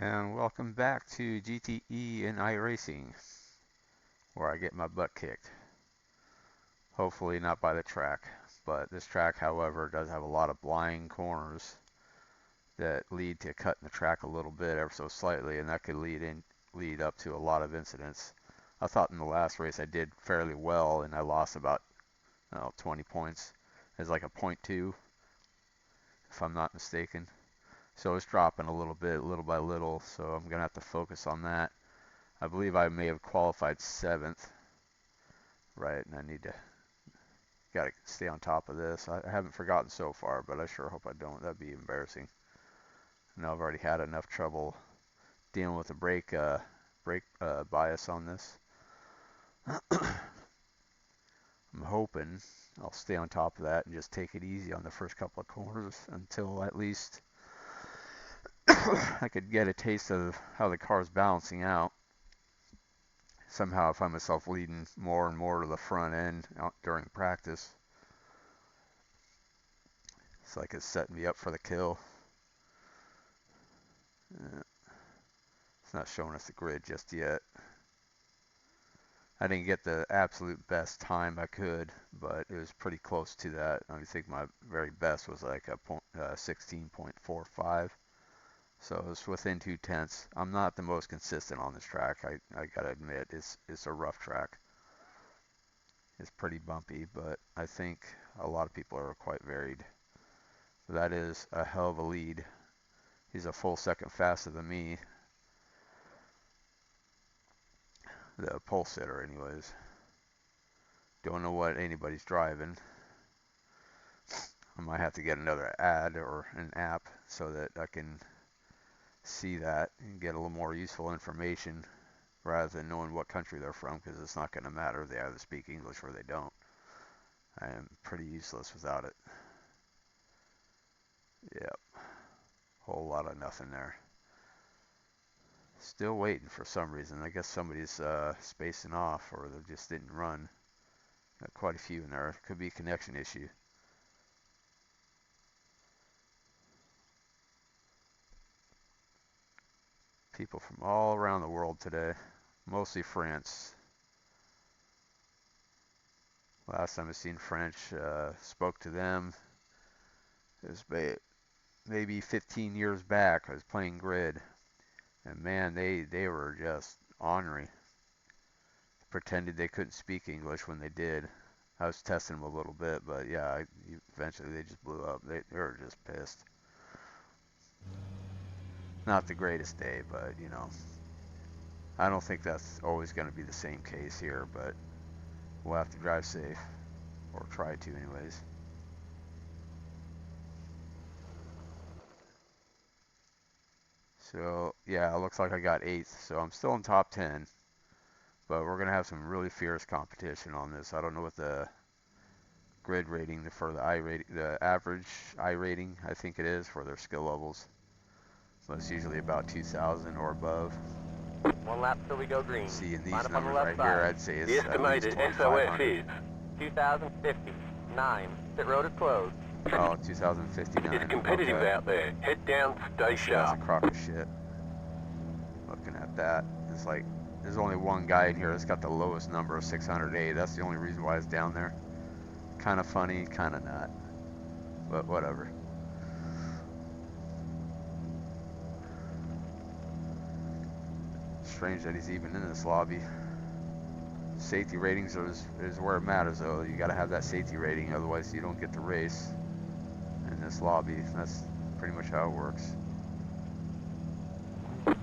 And welcome back to GTE and iRacing, where I get my butt kicked. Hopefully not by the track, but this track, however, does have a lot of blind corners that lead to cutting the track a little bit ever so slightly, and that could lead up to a lot of incidents. I thought in the last race I did fairly well, and I lost about 20 points. It's like a point two, if I'm not mistaken. So it's dropping a little bit, little by little, so I'm going to have to focus on that. I believe I may have qualified 7th, right, and I need to, got to stay on top of this. I haven't forgotten so far, but I sure hope I don't. That'd be embarrassing. I know I've already had enough trouble dealing with the brake bias on this. I'm hoping I'll stay on top of that and just take it easy on the first couple of corners until at least I could get a taste of how the car's balancing out. Somehow I find myself leading more and more to the front end during practice. It's like it's setting me up for the kill. It's not showing us the grid just yet. I didn't get the absolute best time I could, but it was pretty close to that. I think my very best was like a 16.45. So it was within 2/10. I'm not the most consistent on this track. I gotta admit, it's a rough track. It's pretty bumpy, but I think a lot of people are quite varied. That is a hell of a lead. He's a full second faster than me. The pole sitter anyways. Don't know what anybody's driving. I might have to get another ad or an app so that I can see that and get a little more useful information rather than knowing what country they're from, because it's not going to matter. They either speak English or they don't. I am pretty useless without it. Yep. Whole lot of nothing there. Still waiting for some reason. I guess somebody's spacing off, or they just didn't run. Got quite a few in there. Could be a connection issue. People from all around the world today. Mostly France. Last time I seen French, spoke to them. It was maybe 15 years back. I was playing grid, and man, they were just ornery. Pretended they couldn't speak English when they did. I was testing them a little bit, but yeah, eventually they just blew up. They were just pissed. Not the greatest day, but you know, I don't think that's always going to be the same case here, but we'll have to drive safe, or try to anyways. So yeah, it looks like I got 8th, so I'm still in top 10, but we're going to have some really fierce competition on this. I don't know what the grid rating for the average I rating, I think it is, for their skill levels. So it's usually about 2,000 or above. 1 lap till we go green. See, in these Line up on the numbers left right side. here, I'd say it's The at least estimated SOF 2,500. is 2059. Pit road is closed. Oh, 2,059. it's competitive Okay. out there. Head down, stay See, that's a sharp. crock of shit. Looking at that, it's like there's only one guy in here that's got the lowest number of 608. That's the only reason why it's down there. Kind of funny, kind of not. But whatever. Strange that he's even in this lobby. Safety ratings is where it matters, though. You got to have that safety rating, otherwise you don't get the race in this lobby. That's pretty much how it works.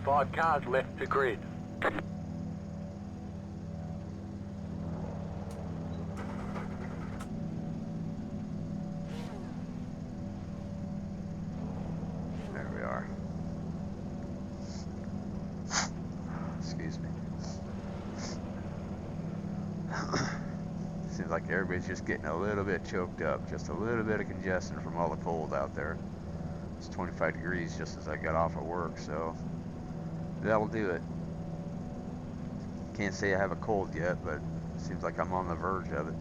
5 cars left to grid. There we are. Excuse me. Seems like everybody's just getting a little bit choked up. Just a little bit of congestion from all the cold out there. It's 25 degrees just as I got off of work, so that'll do it. Can't say I have a cold yet, but it seems like I'm on the verge of it.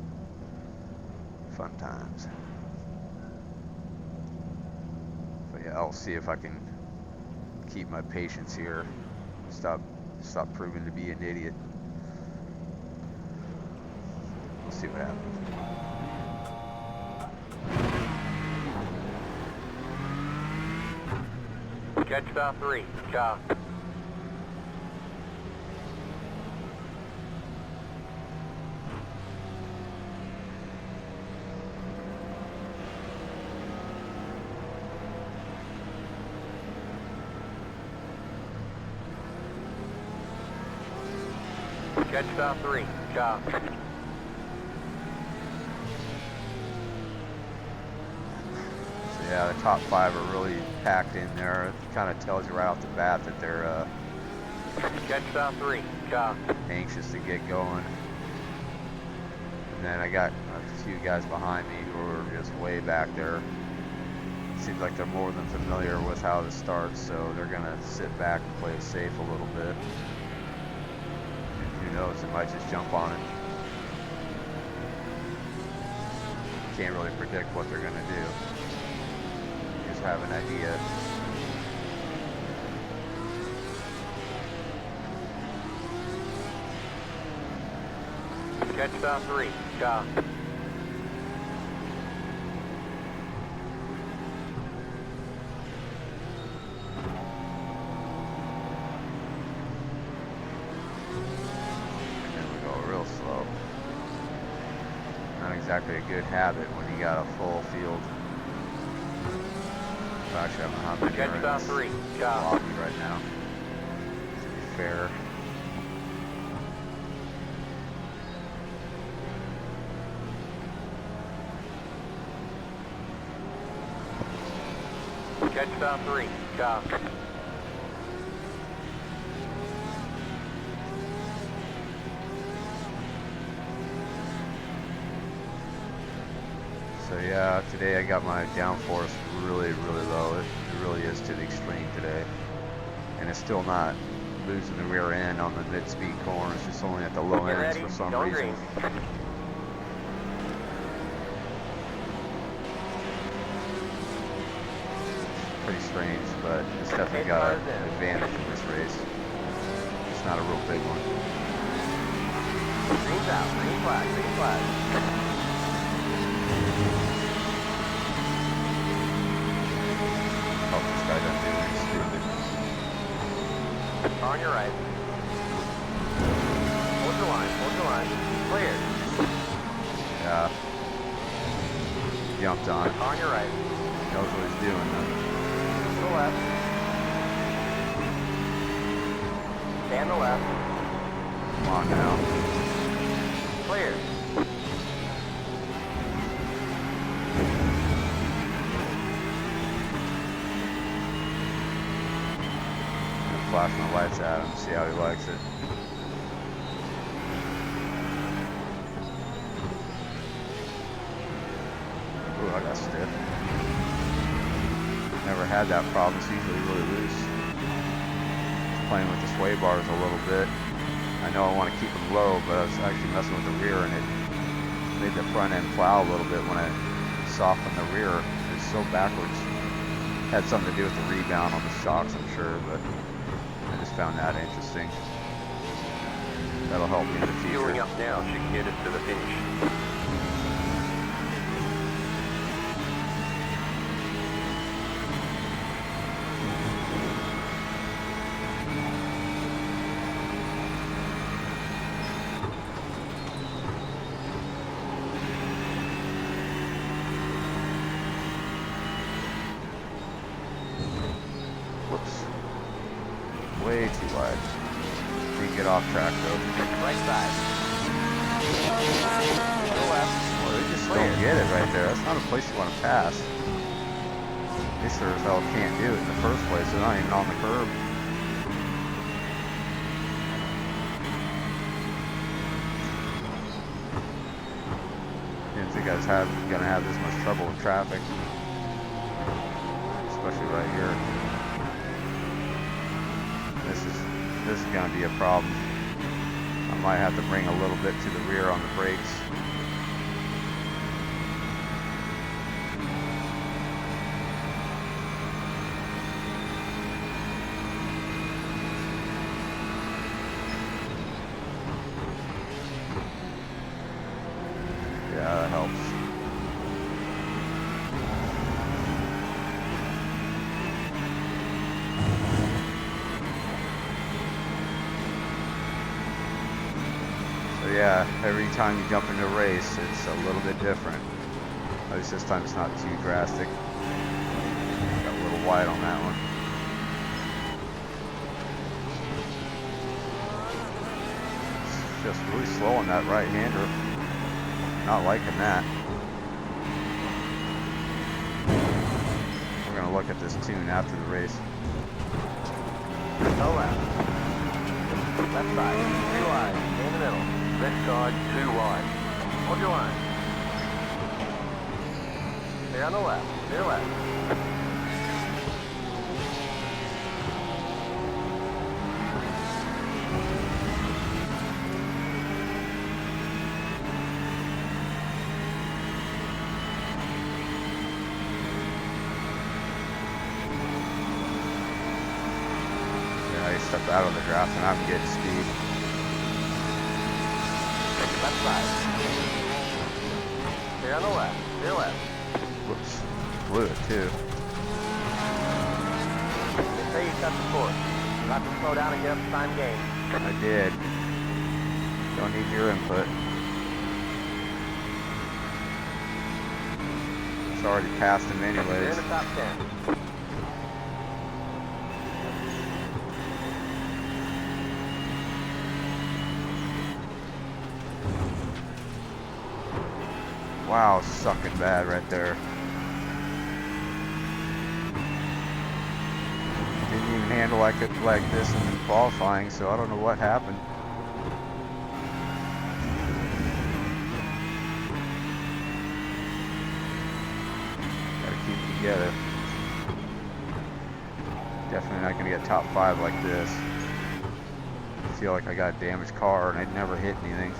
Fun times. But yeah, I'll see if I can keep my patience here. Stop proving to be an idiot. We'll see what happens. Catch star 3, car. Catch star 3, car. Yeah, the top 5 are really packed in there. It kind of tells you right off the bat that they're Catch star 3, car. anxious to get going. And then I got a few guys behind me who are just way back there. Seems like they're more than familiar with how this starts, so they're gonna sit back and play it safe a little bit. And who knows, they might just jump on it. Can't really predict what they're gonna do. Just have an idea. Catch star 3, car. And we go real slow. Not exactly a good habit when you got a full field. Actually, I don't know how many Catch are in star this 3, car. lobby right now. To be fair. Catch star 3, car. So yeah, today I got my downforce really low. It really is to the extreme today. And it's still not losing the rear end on the mid-speed corners, just only at the low Get ends ready, for some going reason. green. Pretty strange, but it's definitely got an advantage in this race. It's not a real big one. Green's out. Green flag. Green flag. Hope this guy doesn't do anything stupid. On your right. Hold your line. Hold your line. Clear. Yeah. Jumped on. On your right. Knows what he's doing though. To the left. Stay on the left. Come on now. Clear. Flash my lights at him, see how he likes it. Ooh, I got stiff. Never had that problem, it's usually really loose. Playing with the sway bars a little bit. I know I want to keep them low, but I was actually messing with the rear and it made the front end plow a little bit when I softened the rear. It's so backwards. Had something to do with the rebound on the shocks, I'm sure, but I just found that interesting. That'll help me in the Fueling future. up now should get us to the finish. Whoops. Way too wide. Didn't get off track though. Right side. To the left. Well, they just don't get it right there. That's not a place you want to pass. They sure as hell can't do it in the first place. They're not even on the curb. Didn't think I was gonna have this much trouble with traffic, especially right here. This is gonna be a problem. I might have to bring a little bit to the rear on the brakes. So yeah, every time you jump into a race, it's a little bit different. At least this time it's not too drastic. Got a little wide on that one. It's just really slow on that right-hander. Not liking that. We're gonna look at this tune after the race. No left. Left side. 3 wide. Stay in the middle. Left side, 2 wide. Hold your line. Stay on the left. Clear left. Step out of the draft and I'm getting speed. Left side. Stay on the left. Clear left. Whoops. Blew it too. They say you cut the course. You have to slow down and get up time gain. I did. Don't need your input. It's already past him You're in anyways. the top 10. Wow, sucking bad right there. Didn't even handle like this in qualifying, so I don't know what happened. Gotta keep it together. Definitely not gonna get top 5 like this. I feel like I got a damaged car and I'd never hit anything.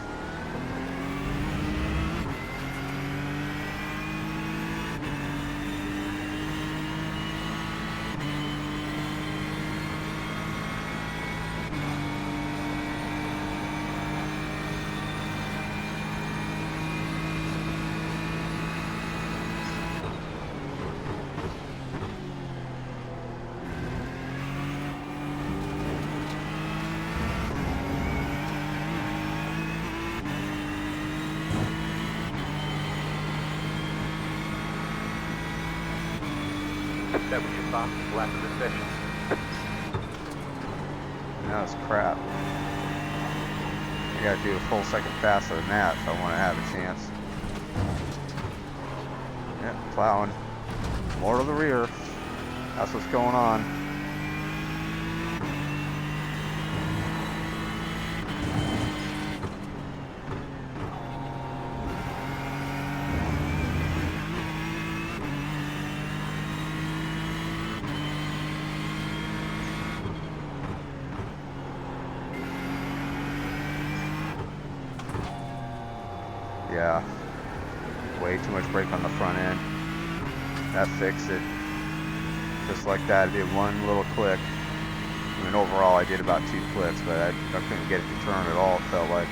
That was your fastest lap of the session. That was crap. I gotta do a full second faster than that if I want to have a chance. Yep, plowing. More to the rear. That's what's going on. Yeah, way too much brake on the front end. That fixed it. Just like that, I did one little click. I mean, overall I did about 2 clicks, but I couldn't get it to turn at all, it felt like.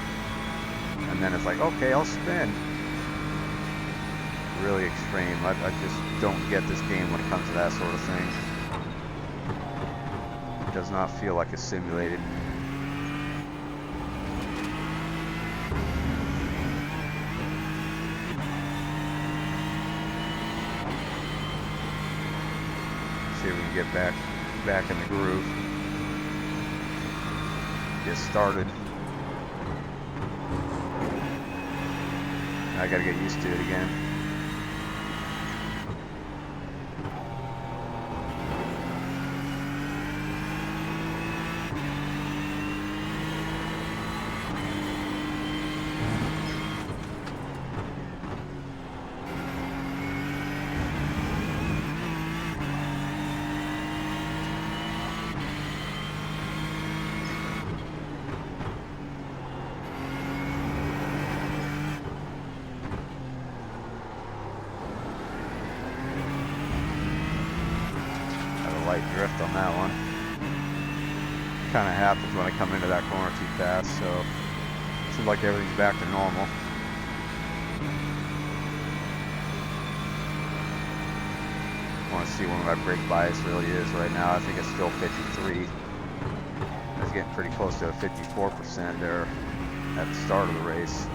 And then it's like, okay, I'll spin. Really extreme. I just don't get this game when it comes to that sort of thing. It does not feel like it's simulated. See if we can get back in the groove. Get started. I gotta get used to it again. Light drift on that one. Kind of happens when I come into that corner too fast, so it seems like everything's back to normal. I want to see where my brake bias really is right now. I think it's still 53. It's getting pretty close to a 54% there. at the start of the race.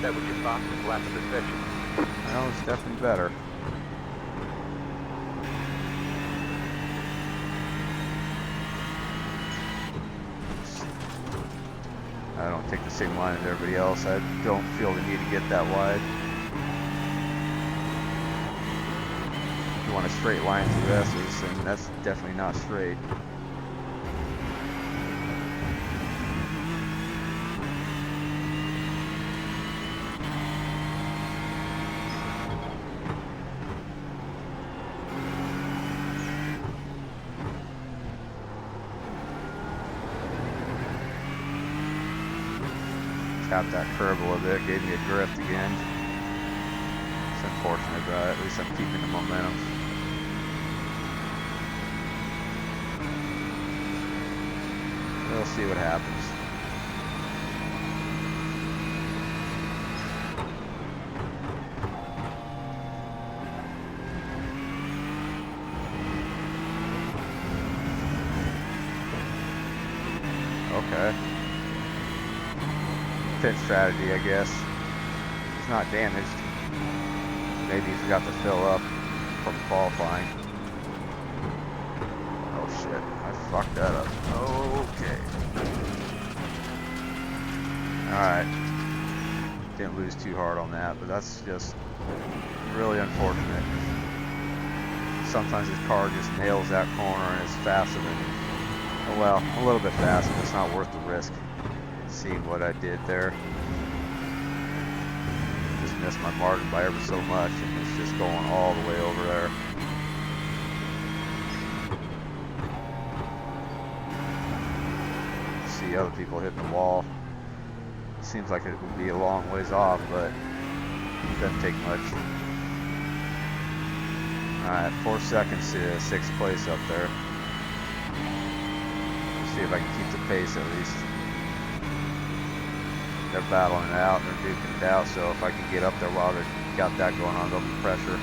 That was your fastest lap of the session. Well, it's definitely better. I don't take the same line as everybody else. I don't feel the need to get that wide. If you want a straight line through S's, and that's definitely not straight. Tapped that curb a little bit, gave me a drift again. It's unfortunate, but at least I'm keeping the momentum. We'll see what happens. Okay. Pit strategy, I guess. It's not damaged. Maybe he forgot to fill up from qualifying. Oh shit, I fucked that up. Okay. Alright. Didn't lose too hard on that, but that's just really unfortunate. Sometimes his car just nails that corner and it's faster than, well, a little bit faster, but it's not worth the risk. Seeing what I did there. Just missed my margin by ever so much, and it's just going all the way over there. See other people hitting the wall. Seems like it would be a long ways off, but it doesn't take much. Alright, 4 seconds to 6th place up there. Let's see if I can keep the pace at least. They're battling it out, they're duking it out, so if I can get up there while they've got that going on, there'll be pressure.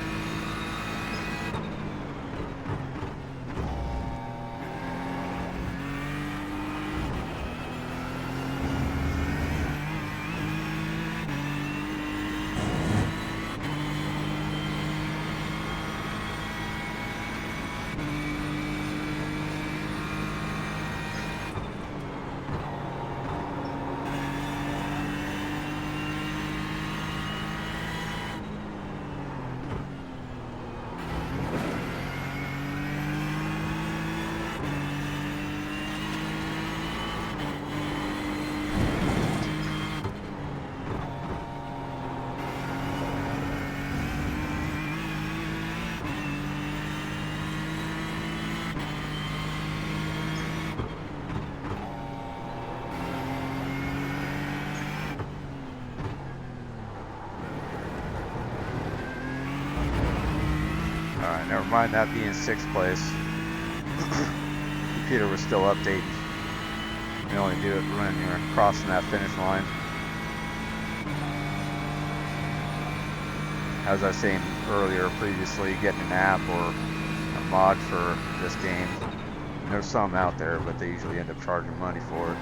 Never mind that being 6th place. Computer was still updating. You only do it when you're crossing that finish line. As I was saying earlier, previously, getting an app or a mod for this game. There's some out there, but they usually end up charging money for it.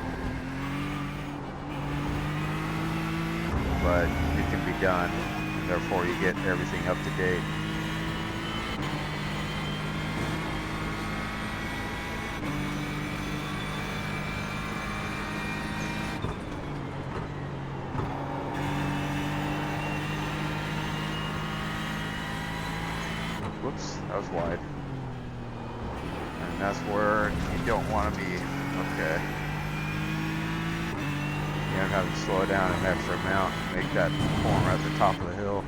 But it can be done. Therefore, you get everything up to date. Whoops, that was wide. And that's where you don't want to be. Okay. You don't have to slow down an extra amount and make that corner at the top of the hill.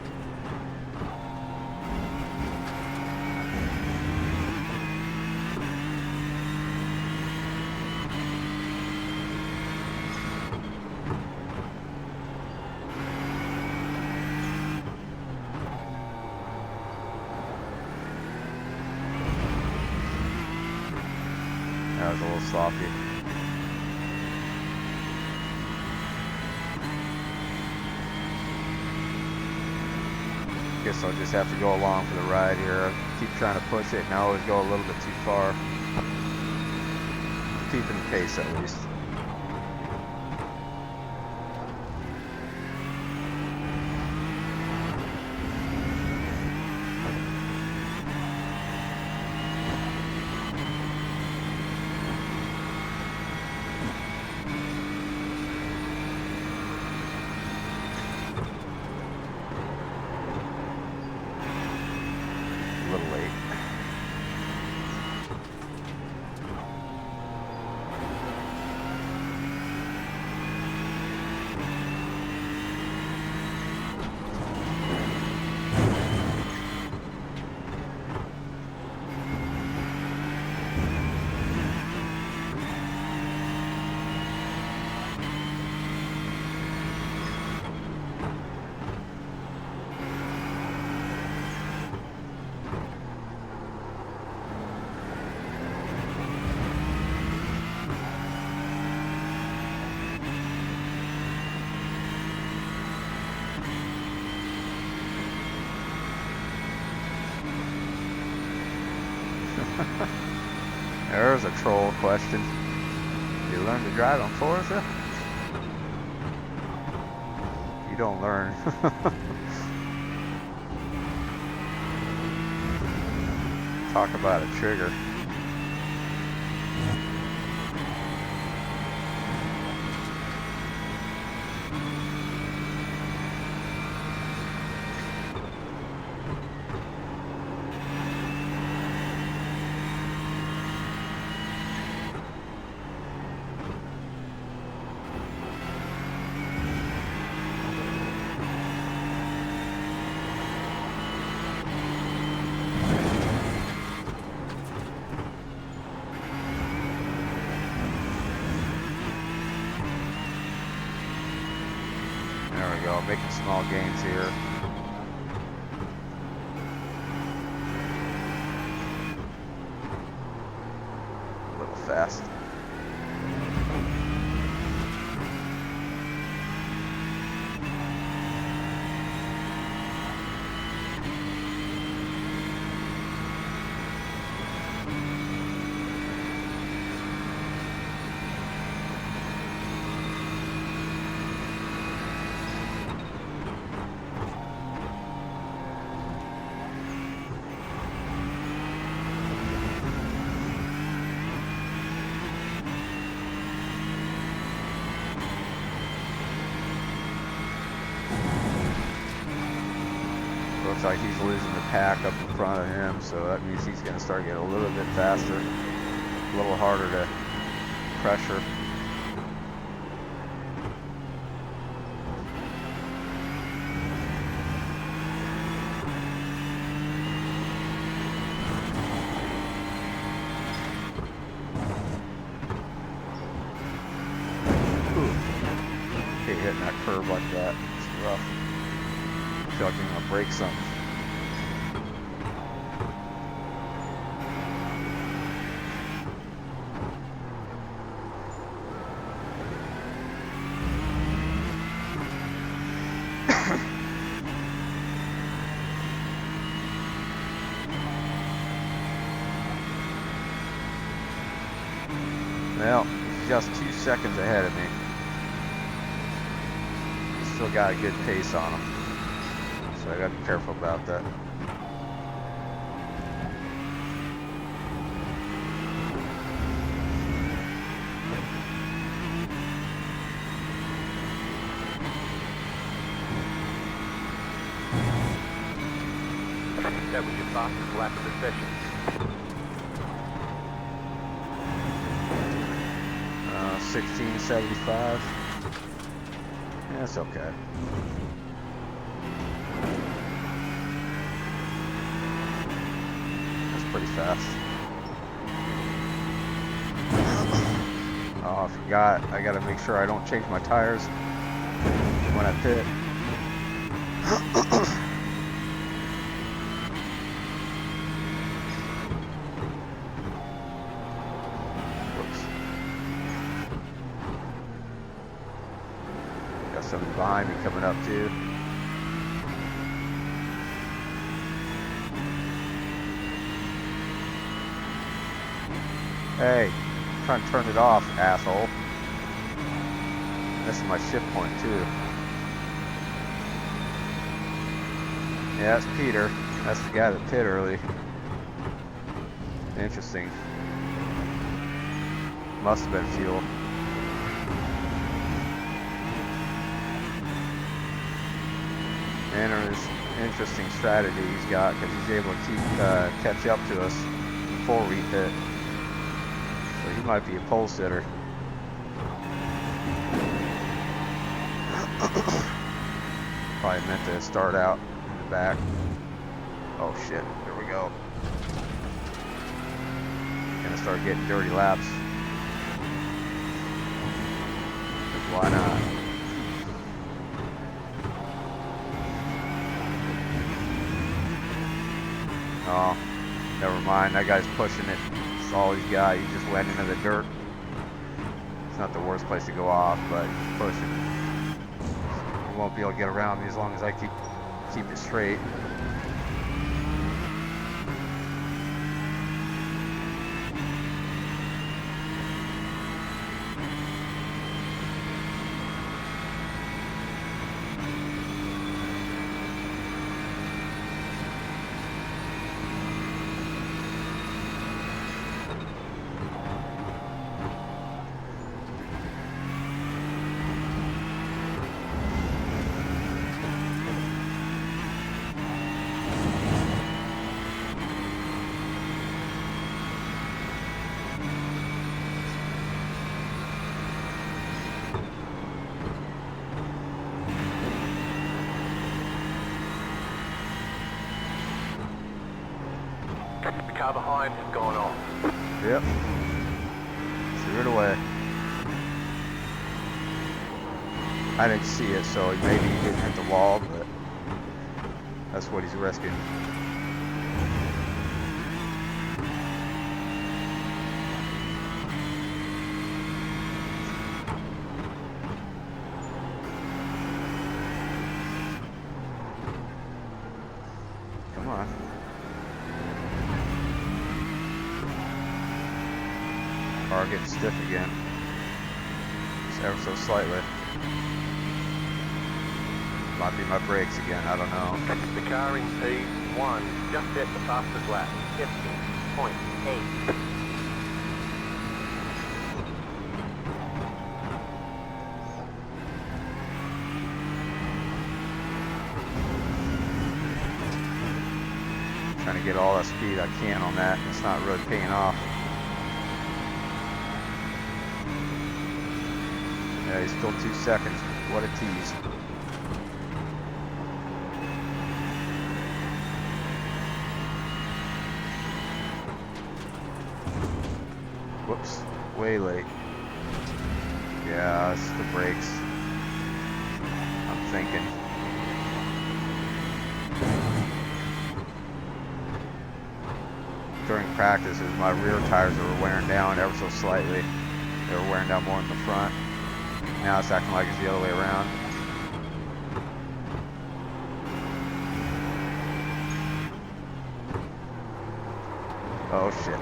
That was a little sloppy. guess I'll just have to go along for the ride here. Keep trying to push it and I always go a little bit too far. Keeping the pace at least. A little late. There's a troll question. You learn to drive on Forza? You don't learn. Talk about a trigger. There we go, making small gains here. A little fast. Looks like he's losing the pack up in front of him, so that means he's going to start getting a little bit faster, a little harder to pressure. Ooh. Okay, hitting that curve like that, it's rough. I feel like I'm gonna break something. Well, he's just 2 seconds ahead of me. He's still got a good pace on him. So I gotta be careful about that. That was your fastest lap of the session. 1675. Yeah, it's okay. That's pretty fast. Oh, I forgot. I gotta make sure I don't change my tires when I pit. Somebody behind me coming up too. Hey, I'm trying to turn it off, asshole. This is my ship point too. Yeah, that's Peter. That's the guy that pit early. Interesting. Must have been fuel. And there's interesting strategy he's got because he's able to catch up to us before we pit. So he might be a pole sitter. Probably meant to start out in the back. Oh shit, here we go. Gonna start getting dirty laps. 'Cause why not? Oh, never mind. That guy's pushing it. That's all he's got. He just went into the dirt. It's not the worst place to go off, but he's pushing. He won't be able to get around me as long as I keep it straight. The car behind has gone off. Yep. Threw it away. I didn't see it, so maybe he didn't hit the wall, but that's what he's risking. Come on. Car getting stiff again. Just ever so slightly. Might be my brakes again, I don't know. The car in P1 just set the fastest lap. 50.8. Trying to get all the speed I can on that. It's not really paying off. Yeah, he's still 2 seconds. What a tease. Whoops, way late. Yeah, it's the brakes. I'm thinking. During practices, my rear tires were wearing down ever so slightly. They were wearing down more in the front. Now it's acting like it's the other way around. Oh shit.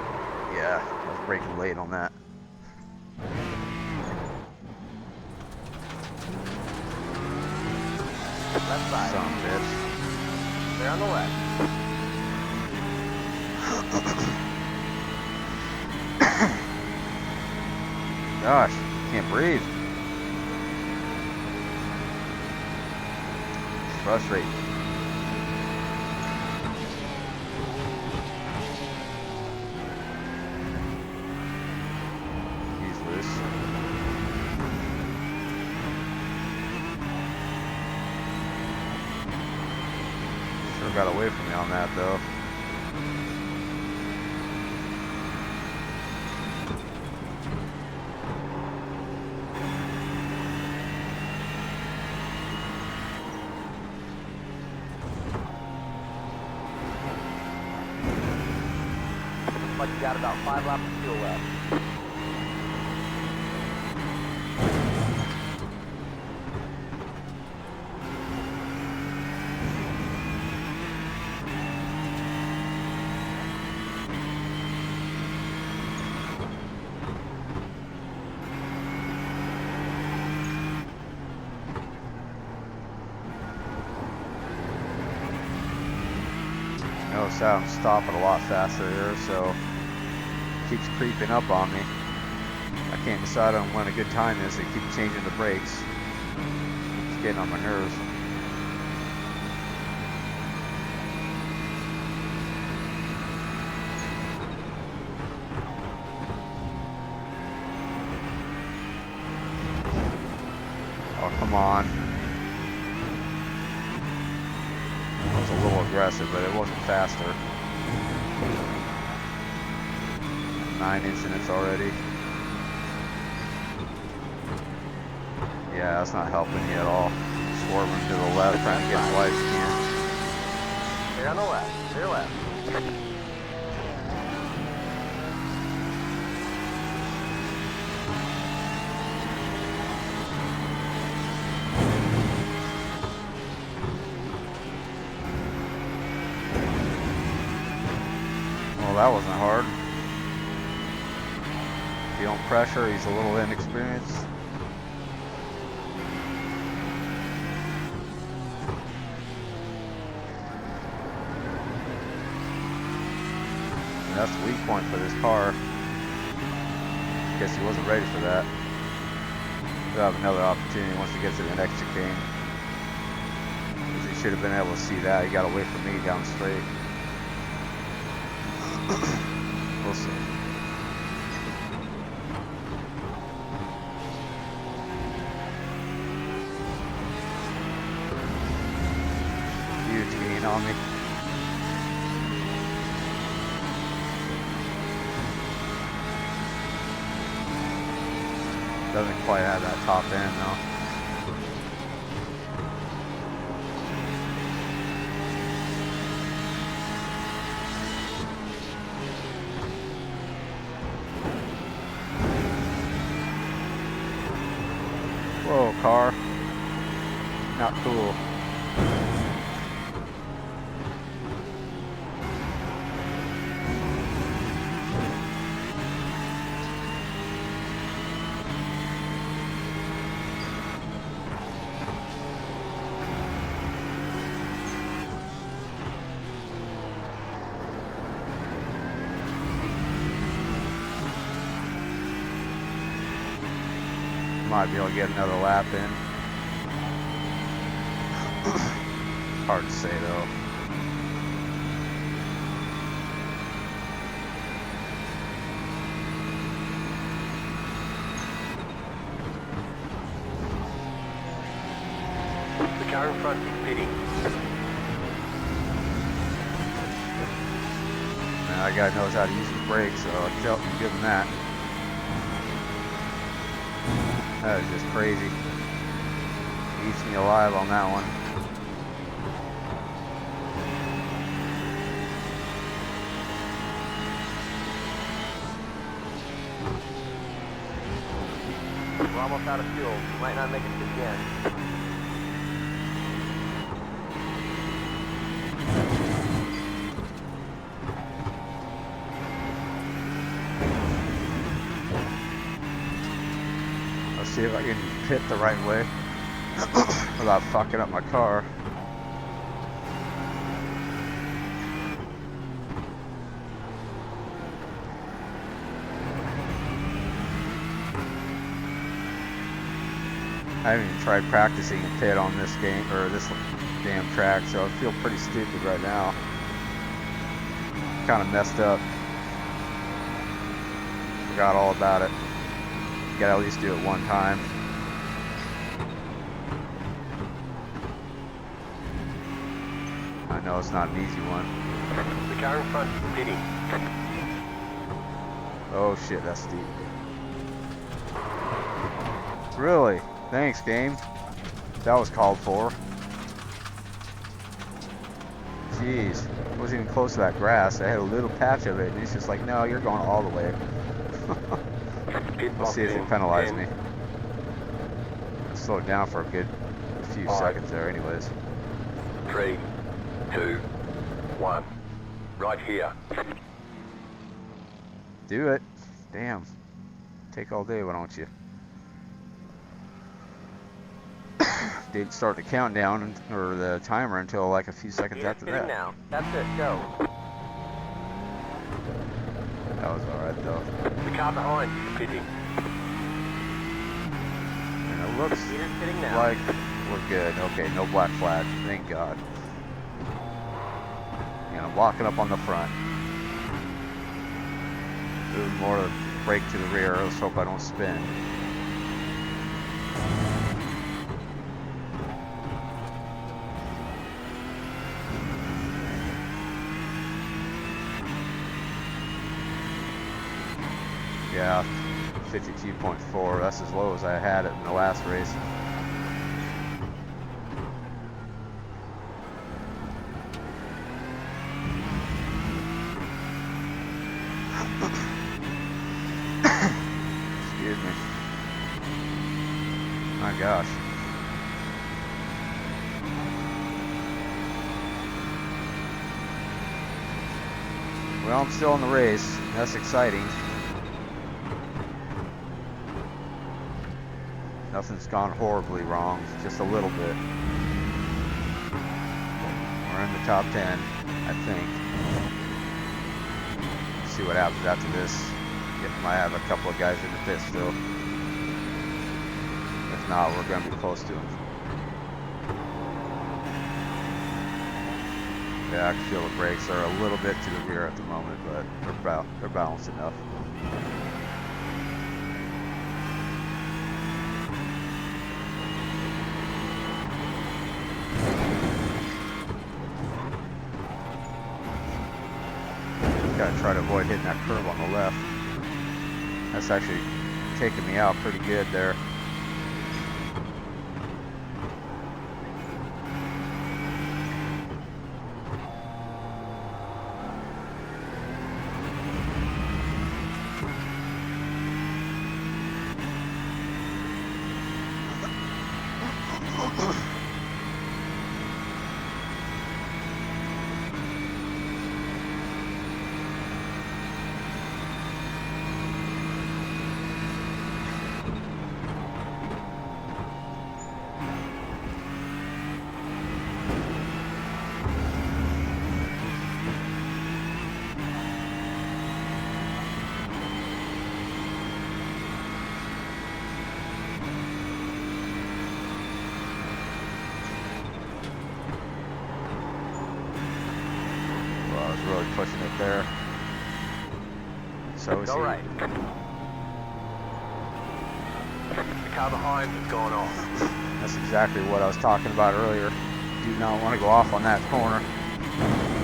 Yeah, I was braking late on that. Left side. Son of a bitch. They're on the left. Gosh, can't breathe. It's frustrating. He's loose. Sure got away from me on that though. Like you got about 5 laps of fuel left. Notice how I'm stopping a lot faster here, so it keeps creeping up on me. I can't decide on when a good time is. They keep changing the brakes. It's getting on my nerves. Oh, come on. That was a little aggressive, but it wasn't faster. 9 incidents already. Yeah, that's not helping you at all. Swerving to the left, trying to get as wide as you can. Clear on the left. Clear left. Well, that wasn't hard. Feeling pressure, he's a little inexperienced. And that's the weak point for this car. Guess he wasn't ready for that. He'll have another opportunity once he gets to the next chicane. Because he should have been able to see that. He got away from me down straight. We'll see. Huge gain on me. Doesn't quite have that top end though. Whoa, car. Not cool. Might be able to get another lap in. Hard to say though. The car in front is pitting. Man, that guy knows how to use his brakes, so I'll give him that. That is just crazy. Eats me alive on that one. We're almost out of fuel. We might not make it to the end. See if I can pit the right way without fucking up my car. I haven't even tried practicing a pit on this game or this damn track, so I feel pretty stupid right now. Kind of messed up. Forgot all about it. Gotta at least do it one time. I know it's not an easy one. The car in front is pitting. Oh shit, that's steep. Really? Thanks, game. That was called for. Jeez. It wasn't even close to that grass. I had a little patch of it, and it's just like, no, you're going all the way. Let's see if they penalize me. Slow it down for a good few seconds there anyways. 3, 2, 1. Right here. Do it. Damn. Take all day, why don't you? didn't start the countdown or the timer until like a few seconds after that. Now. That's it. Go. was alright though. The car behind you, pitting. And it looks Leader's pitting now. like we're good. Okay, no black flag. Thank God. And I'm locking up on the front. Moving more to brake to the rear. Let's hope I don't spin. Yeah, 52.4. That's as low as I had it in the last race. Excuse me. My gosh. Well, I'm still in the race. That's exciting. Nothing's gone horribly wrong, just a little bit. We're in the top 10, I think. Let's see what happens after this. Might have a couple of guys in the pit still. If not, we're going to be close to them. Yeah, I can feel the brakes are a little bit to the rear at the moment, but they're balanced enough. Gotta try to avoid hitting that curve on the left. That's actually taking me out pretty good there. Really pushing it there. So is Go he. right. The car behind has gone off. That's exactly what I was talking about earlier. Do not want to go off on that corner.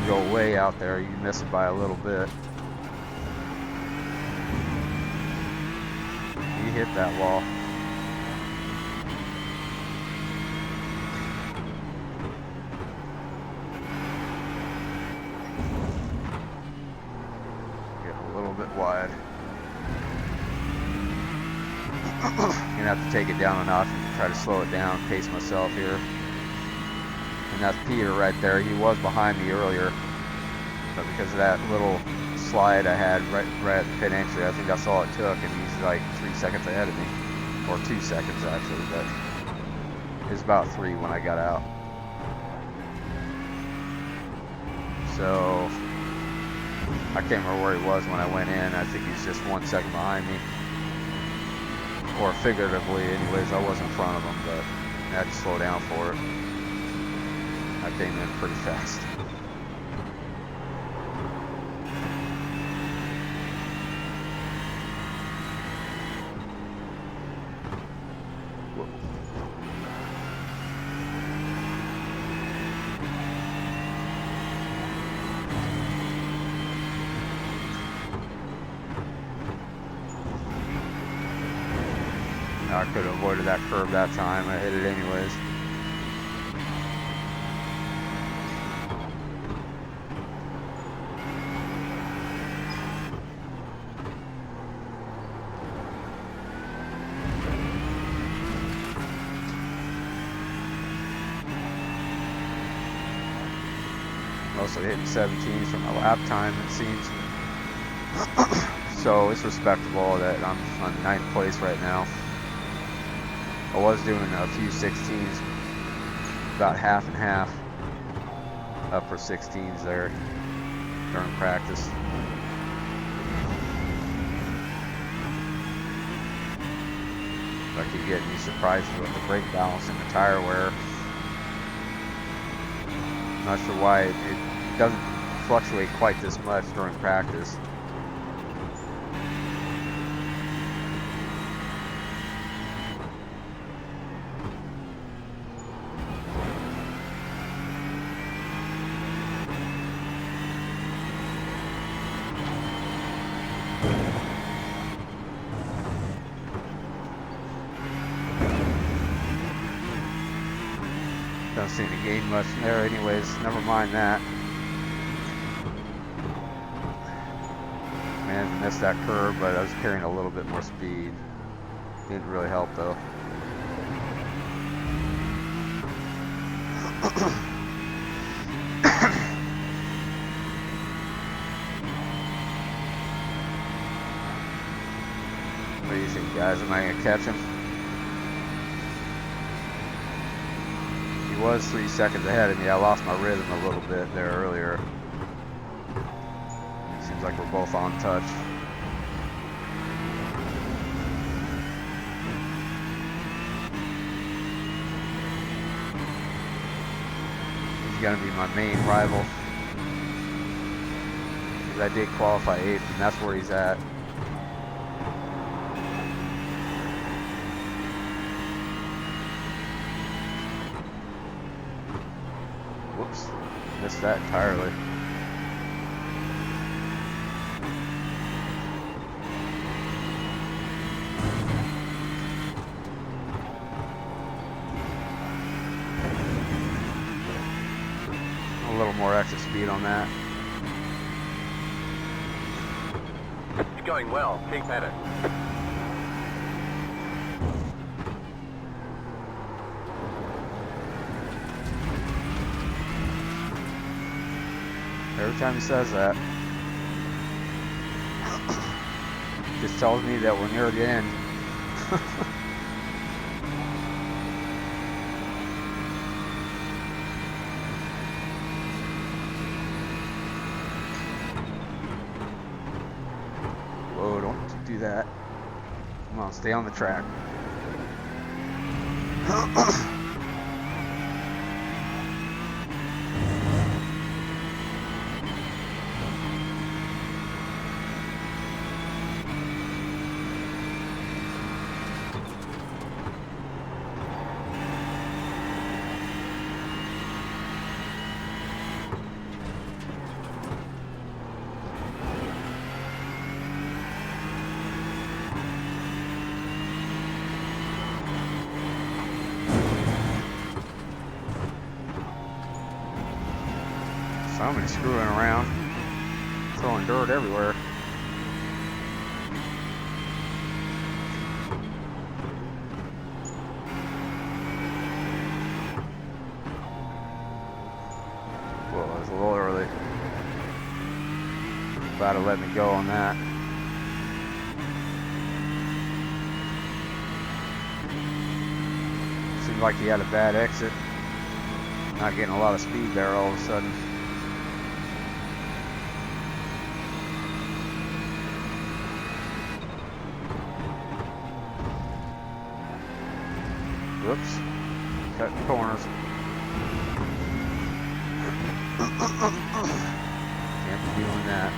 You go way out there, you miss it by a little bit. He hit that wall. Wide. Gonna have to take it down a notch and try to slow it down, pace myself here. And that's Peter right there. He was behind me earlier, but because of that little slide I had right at the pit entry, I think that's all it took, and he's like 3 seconds ahead of me, or 2 seconds actually, but it was about 3 when I got out. So I can't remember where he was when I went in. I think he's just 1 second behind me. Or figuratively, anyways, I was in front of him, but I had to slow down for it. I came in pretty fast. I could have avoided that curve that time. I hit it anyways. Mostly hitting 17s from my lap time, it seems. So it's respectable that I'm on 9th place right now. I was doing a few 16s, about half and half, up for 16s there during practice. I keep getting these surprises with the brake balance and the tire wear. Not sure why it doesn't fluctuate quite this much during practice. Don't seem to gain much there anyways, never mind that. Managed to miss that curve, but I was carrying a little bit more speed. Didn't really help though. What do you think, guys? Am I gonna catch him? He was 3 seconds ahead of me. I lost my rhythm a little bit there earlier. Seems like we're both on touch. He's gonna be my main rival. Because I did qualify 8th, and that's where he's at. Whoops, missed that entirely. A little more extra speed on that. It's going well. Keep at it. Every time he says that, just tells me that we're near the end. Whoa, don't do that. Come on, stay on the track. Somebody's screwing around, throwing dirt everywhere. Well, it was a little early. About to let me go on that. Seemed like he had a bad exit. Not getting a lot of speed there all of a sudden. Whoops. Cutting corners. Can't be doing that.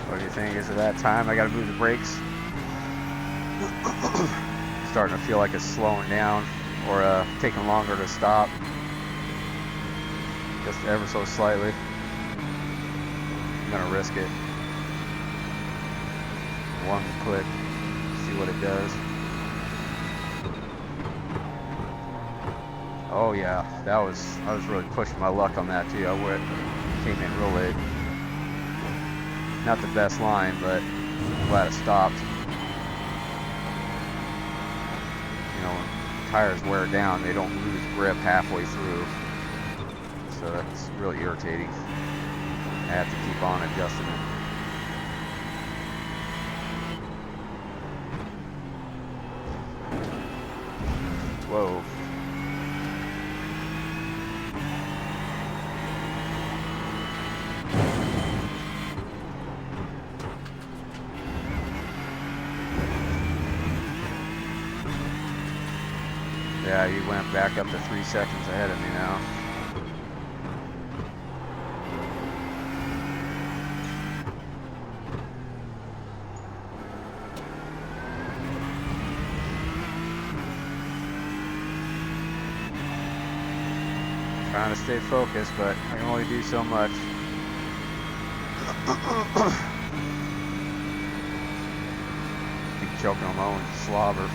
What do you think? Is it that time? I gotta move the brakes. Starting to feel like it's slowing down or taking longer to stop. Just ever so slightly. I'm gonna risk it. One click, see what it does. Oh yeah, I was really pushing my luck on that too. Came in real late. Not the best line, but I'm glad it stopped. You know, when tires wear down, they don't lose grip halfway through. So that's really irritating. I have to keep on adjusting it. Whoa. Yeah, you went back up to 3 seconds ahead of me now. Trying to stay focused, but I can only do so much. Keep choking on my own slobber.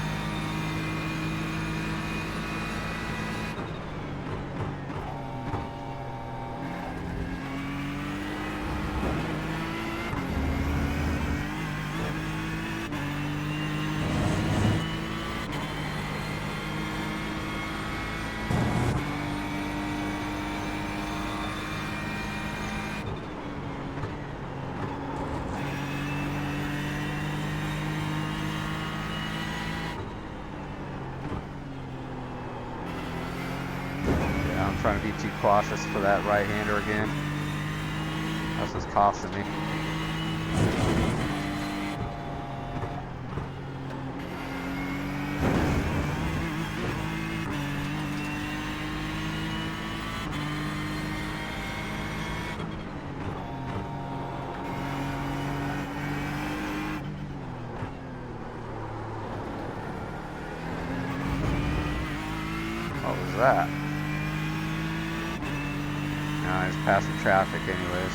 I'm trying to be too cautious for that right-hander again. That's what's costing me. What was that? Nah, it's passing traffic anyways.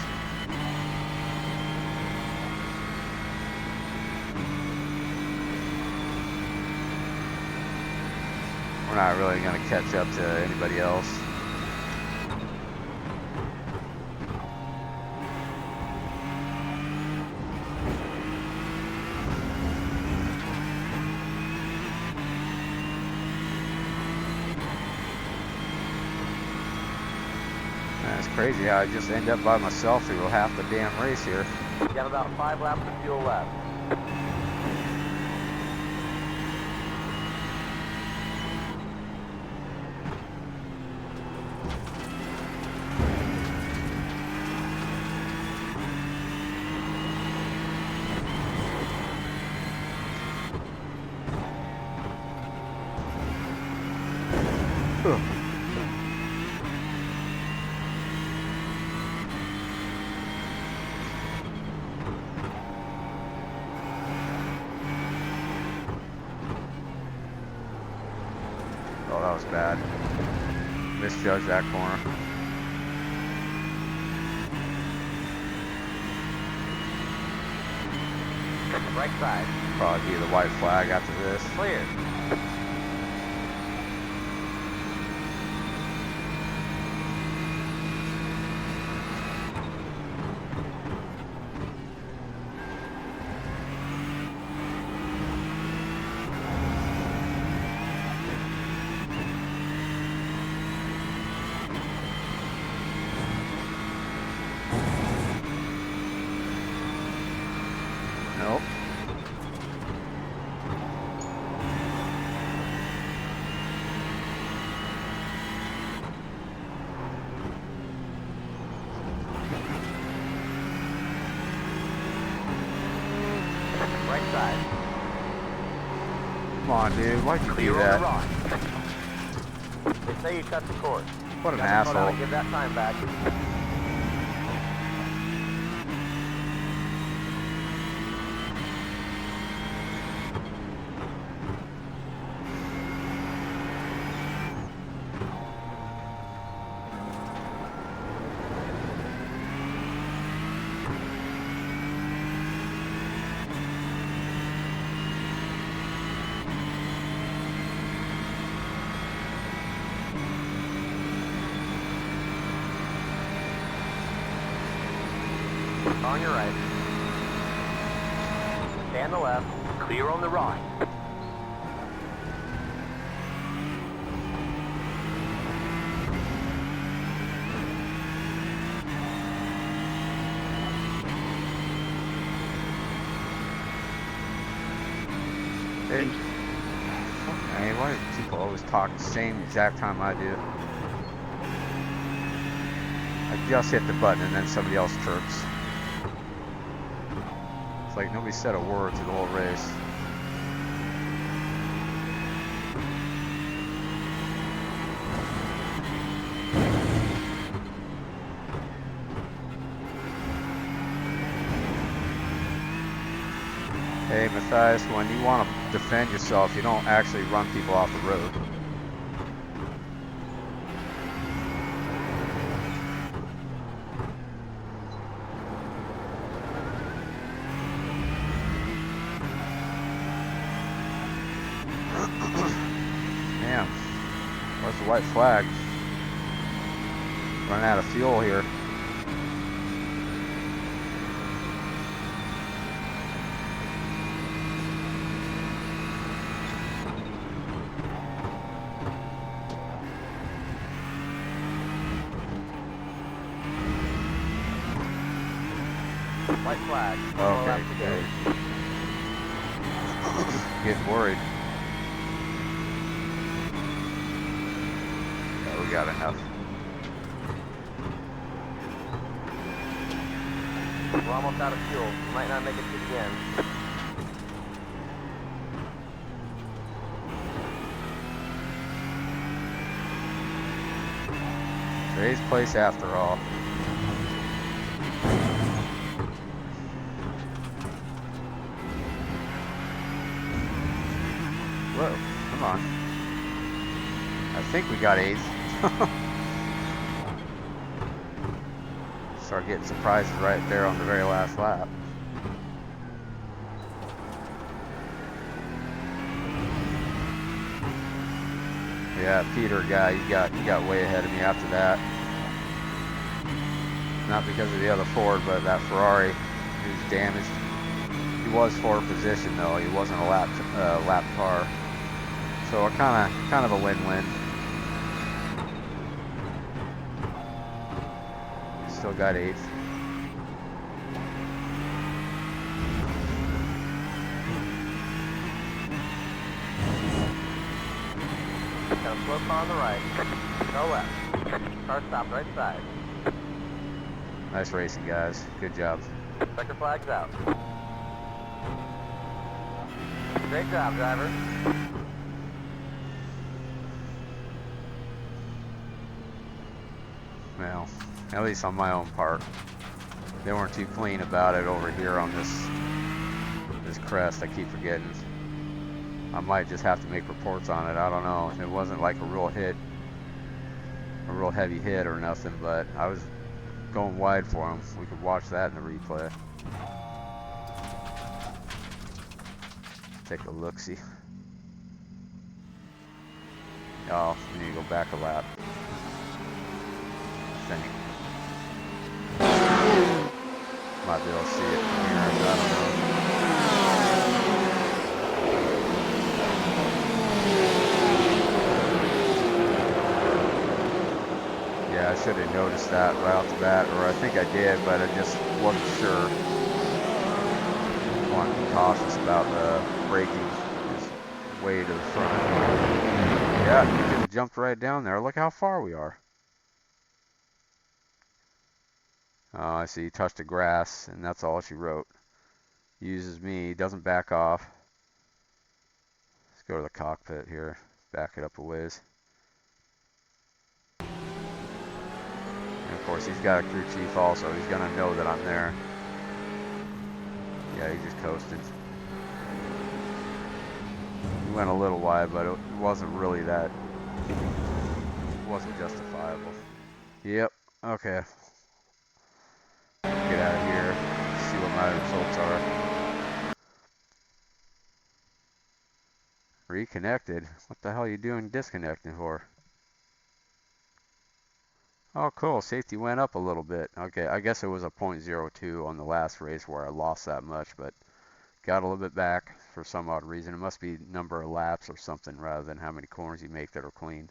We're not really going to catch up to anybody else. It's crazy how I just end up by myself through half the damn race here. You have about 5 laps of fuel left. Oh, that was bad. Misjudged that corner. Right side. Probably be the white flag after this. Clear. Nope. Right side. Come on, dude. Why'd you do Clear on the that? right. They say you cut the course. What an Got to slow down asshole. and give that time back. On your right. Stay on the left. Clear on the right. Hey, why do people always talk the same exact time I do? I just hit the button and then somebody else chirps. It's like nobody said a word through the whole race. Hey Matthias, when you want to defend yourself, you don't actually run people off the road. Damn, where's the white flag? Running out of fuel here. White flag. Okay, okay. Getting worried. Yeah, we got enough. We're almost out of fuel. Might not make it to the end. Today's place after all. Whoa, come on. I think we got 8th. Start getting surprises right there on the very last lap. Yeah, Peter guy, you got way ahead of me after that. Not because of the other Ford, but that Ferrari, he was damaged. He was forward position though. He wasn't a lap car. So kind of a win-win. Still got 8th. Got a slow car on the right. No left. Car stopped right side. Nice racing, guys. Good job. Checker flag's out. Great job, driver. Well, at least on my own part. They weren't too clean about it over here on this crest. I keep forgetting. I might just have to make reports on it. I don't know. It wasn't like a real heavy hit or nothing, but I was going wide for him. We could watch that in the replay. Take a look-see. Oh, we need to go back a lap. I think. Might be able to see it from here. I don't know. Yeah, I should have noticed that right off the bat, or I think I did, but I just wasn't sure. I want to be cautious about the braking. Just way to the front. Yeah, you could have jumped right down there. Look how far we are. Oh, I see. Touched the grass, and that's all she wrote. Uses me, doesn't back off. Let's go to the cockpit here. Back it up a ways. And of course, he's got a crew chief also. He's gonna know that I'm there. Yeah, he just coasted. He went a little wide, but it wasn't really that. It wasn't justifiable. Yep. Okay. Get out of here. See what my results are. Reconnected? What the hell are you doing disconnecting for? Oh, cool. Safety went up a little bit. Okay, I guess it was a .02 on the last race where I lost that much, but got a little bit back for some odd reason. It must be number of laps or something rather than how many corners you make that are clean.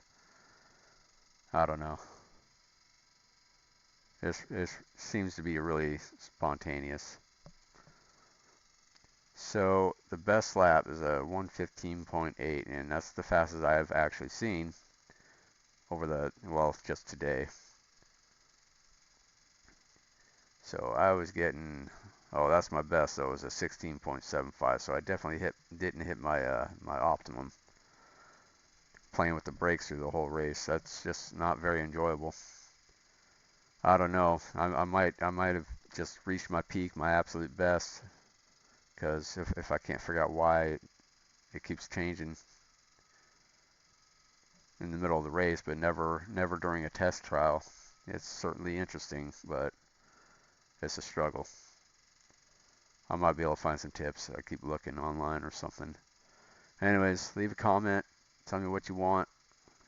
I don't know. It seems to be really spontaneous. So the best lap is a 1:15.8, and that's the fastest I have actually seen over well, just today. So I was getting, oh, that's my best though, it was a 16.75. So I definitely didn't hit my my optimum. Playing with the brakes through the whole race, that's just not very enjoyable. I don't know. I might have just reached my peak, my absolute best, because if I can't figure out why it keeps changing in the middle of the race, but never during a test trial. It's certainly interesting, but it's a struggle. I might be able to find some tips. I keep looking online or something. Anyways, leave a comment. Tell me what you want,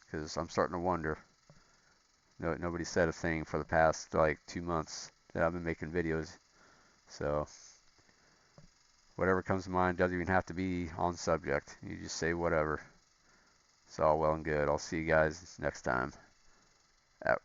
because I'm starting to wonder. No, nobody said a thing for the past like 2 months that I've been making videos. So whatever comes to mind doesn't even have to be on subject. You just say whatever. It's all well and good. I'll see you guys next time. Out.